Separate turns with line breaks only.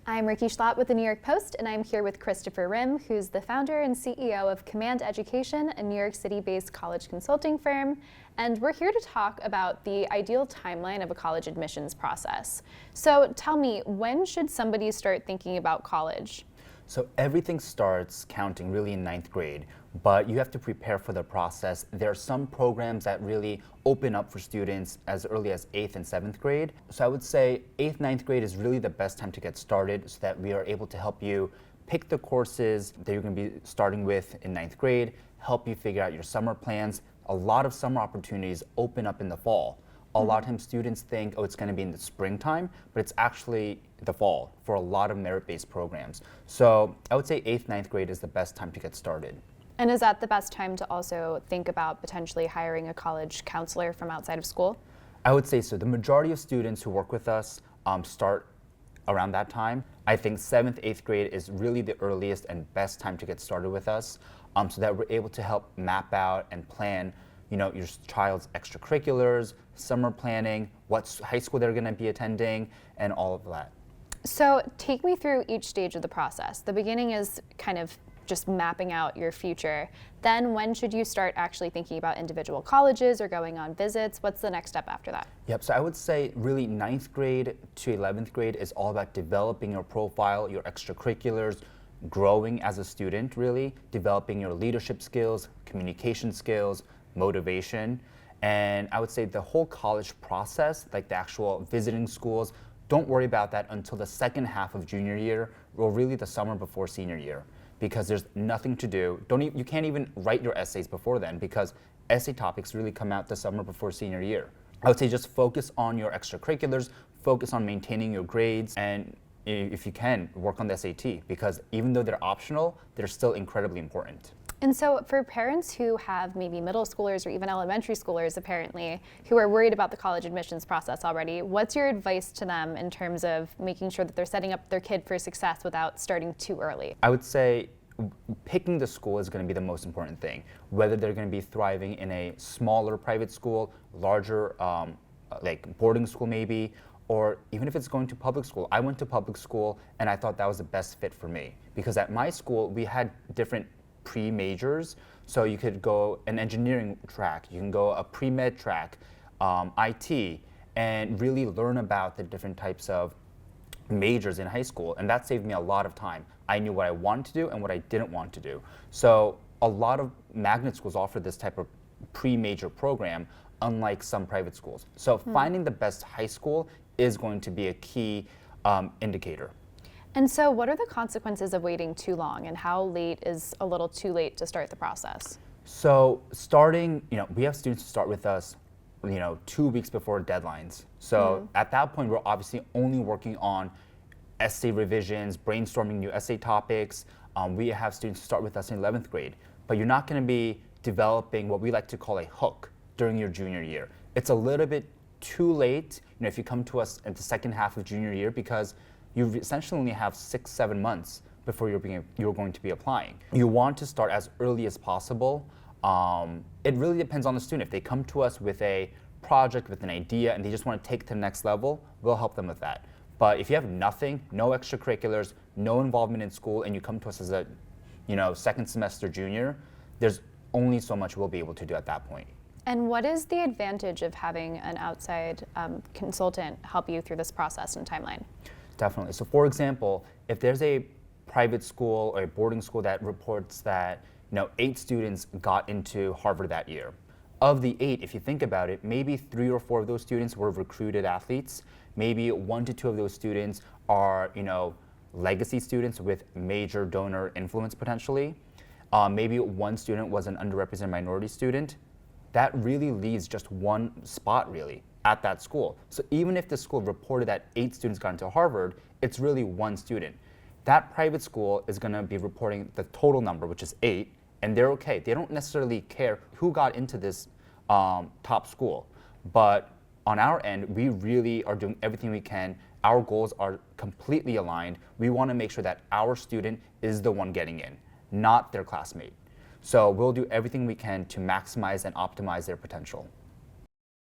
I'm Rikki Schlott with the New York Post, and I'm here with Christopher Rim, who's the founder and CEO of Command Education, a New York City-based college consulting firm. And we're here to talk about the ideal timeline of a college admissions process. So tell me, when should somebody start thinking about college?
So everything starts counting really in ninth grade, but you have to prepare for the process. There are some programs that really open up for students as early as 8th and 7th grade. So I would say 8th, ninth grade is really the best time to get started so that we are able to help you pick the courses that you're going to be starting with in ninth grade, help you figure out your summer plans. A lot of summer opportunities open up in the fall. A lot of times students think, oh, it's going to be in the springtime, but it's actually the fall for a lot of merit-based programs. So I would say 8th, ninth grade is the best time to get started.
And is that the best time to also think about potentially hiring a college counselor from outside of school?
I would say so. The majority of students who work with us start around that time. I think 7th, 8th grade is really the earliest and best time to get started with us so that we're able to help map out and plan your child's extracurriculars, summer planning, what high school they're going to be attending, and all of that.
So take me through each stage of the process. The beginning is kind of just mapping out your future. Then when should you start actually thinking about individual colleges or going on visits? What's the next step after that?
Yep, so I would say really 9th grade to 11th grade is all about developing your profile, your extracurriculars, growing as a student really, developing your leadership skills, communication skills, motivation. And I would say the whole college process, like the actual visiting schools, don't worry about that until the second half of junior year, or really the summer before senior year, because there's nothing to do. You can't even write your essays before then, because essay topics really come out the summer before senior year. I would say just focus on your extracurriculars, focus on maintaining your grades, and if you can, work on the SAT, because even though they're optional, they're still incredibly important.
And so for parents who have maybe middle schoolers or even elementary schoolers apparently who are worried about the college admissions process already, what's your advice to them in terms of making sure that they're setting up their kid for success without starting too early?
I would say picking the school is going to be the most important thing. Whether they're going to be thriving in a smaller private school, larger like boarding school maybe, or even if it's going to public school. I went to public school and I thought that was the best fit for me, because at my school we had different pre-majors, so you could go an engineering track, you can go a pre-med track, IT, and really learn about the different types of majors in high school, and that saved me a lot of time. I knew what I wanted to do and what I didn't want to do. So a lot of magnet schools offer this type of pre-major program, unlike some private schools. So finding the best high school is going to be a key indicator.
And so what are the consequences of waiting too long, and how late is a little too late to start the process?
So starting, we have students who start with us, 2 weeks before deadlines. So at that point, we're obviously only working on essay revisions, brainstorming new essay topics. We have students who start with us in 11th grade, but you're not going to be developing what we like to call a hook during your junior year. It's a little bit too late, if you come to us at the second half of junior year, because you essentially only have 6-7 months before you're going to be applying. You want to start as early as possible. It really depends on the student. If they come to us with a project, with an idea, and they just want to take it to the next level, we'll help them with that. But if you have nothing, no extracurriculars, no involvement in school, and you come to us as a second semester junior, there's only so much we'll be able to do at that point.
And what is the advantage of having an outside consultant help you through this process and timeline?
Definitely. So for example, if there's a private school or a boarding school that reports that 8 students got into Harvard that year, of the 8, if you think about it, maybe 3 or 4 of those students were recruited athletes. Maybe 1 to 2 of those students are legacy students with major donor influence potentially. Maybe 1 student was an underrepresented minority student. That really leaves just 1 spot really at that school. So even if the school reported that 8 students got into Harvard, it's really 1 student. That private school is going to be reporting the total number, which is 8, and they're okay. They don't necessarily care who got into this top school. But on our end, we really are doing everything we can. Our goals are completely aligned. We want to make sure that our student is the one getting in, not their classmate. So we'll do everything we can to maximize and optimize their potential.